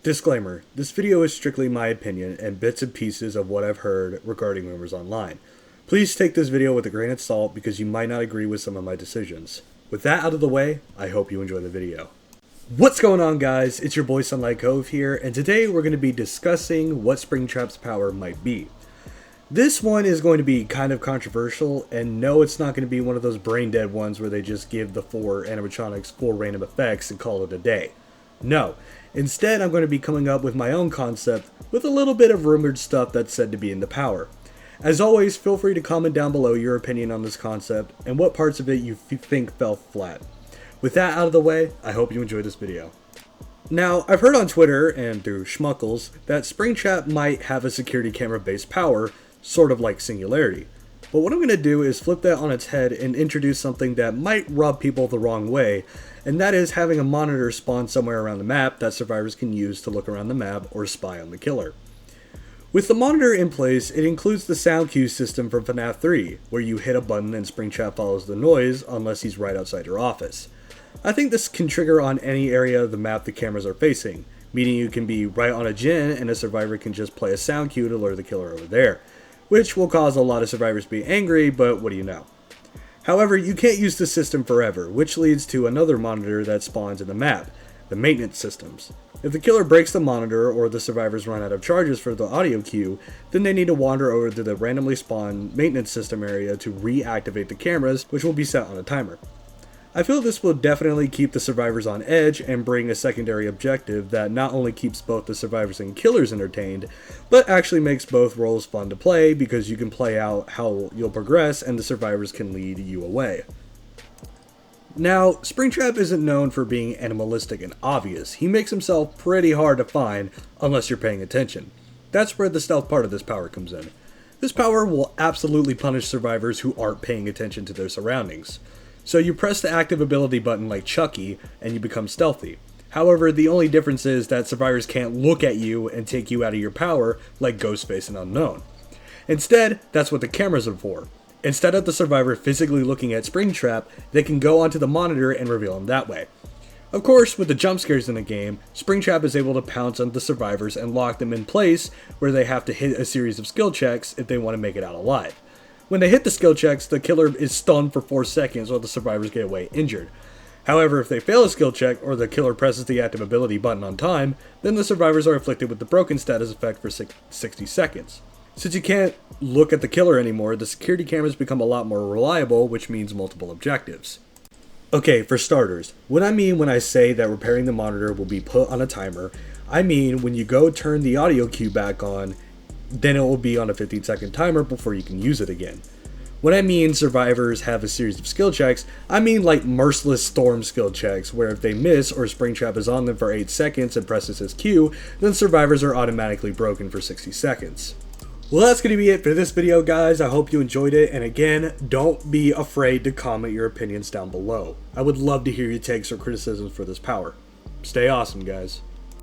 Disclaimer, this video is strictly my opinion and bits and pieces of what I've heard regarding rumors online. Please take this video with a grain of salt because you might not agree with some of my decisions. With that out of the way, I hope you enjoy the video. What's going on, guys? It's your boy Sunlight Cove here, and today we're going to be discussing what Springtrap's power might be. This one is going to be kind of controversial, and no, it's not going to be one of those brain dead ones where they just give the four animatronics four random effects and call it a day. No, instead I'm going to be coming up with my own concept with a little bit of rumored stuff that's said to be in the power. As always, feel free to comment down below your opinion on this concept and what parts of it you think fell flat. With that out of the way, I hope you enjoy this video. Now, I've heard on Twitter and through Schmuckles that Springtrap might have a security camera based power, sort of like Singularity. But what I'm going to do is flip that on its head and introduce something that might rub people the wrong way, and that is having a monitor spawn somewhere around the map that survivors can use to look around the map or spy on the killer. With the monitor in place, it includes the sound cue system from FNAF 3, where you hit a button and Springtrap follows the noise unless he's right outside your office. I think this can trigger on any area of the map the cameras are facing, meaning you can be right on a gen and a survivor can just play a sound cue to lure the killer over there, which will cause a lot of survivors to be angry, but what do you know. However, you can't use the system forever, which leads to another monitor that spawns in the map, the maintenance systems. If the killer breaks the monitor or the survivors run out of charges for the audio cue, then they need to wander over to the randomly spawned maintenance system area to reactivate the cameras, which will be set on a timer. I feel this will definitely keep the survivors on edge and bring a secondary objective that not only keeps both the survivors and killers entertained, but actually makes both roles fun to play because you can play out how you'll progress and the survivors can lead you away. Now, Springtrap isn't known for being animalistic and obvious. He makes himself pretty hard to find unless you're paying attention. That's where the stealth part of this power comes in. This power will absolutely punish survivors who aren't paying attention to their surroundings. So you press the active ability button like Chucky and you become stealthy. However, the only difference is that survivors can't look at you and take you out of your power like Ghostface and Unknown. Instead, that's what the cameras are for. Instead of the survivor physically looking at Springtrap, they can go onto the monitor and reveal him that way. Of course, with the jump scares in the game, Springtrap is able to pounce on the survivors and lock them in place where they have to hit a series of skill checks if they want to make it out alive. When they hit the skill checks, the killer is stunned for 4 seconds while the survivors get away injured. However, if they fail a skill check or the killer presses the active ability button on time, then the survivors are afflicted with the broken status effect for 60 seconds. Since you can't look at the killer anymore, the security cameras become a lot more reliable, which means multiple objectives. Okay, for starters, what I mean when I say that repairing the monitor will be put on a timer, I mean when you go turn the audio cue back on, then it will be on a 15-second timer before you can use it again. When I mean survivors have a series of skill checks, I mean like Merciless Storm skill checks, where if they miss or Springtrap is on them for 8 seconds and presses his cue, then survivors are automatically broken for 60 seconds. Well, that's going to be it for this video, guys. I hope you enjoyed it, and again, don't be afraid to comment your opinions down below. I would love to hear your takes or criticisms for this power. Stay awesome, guys.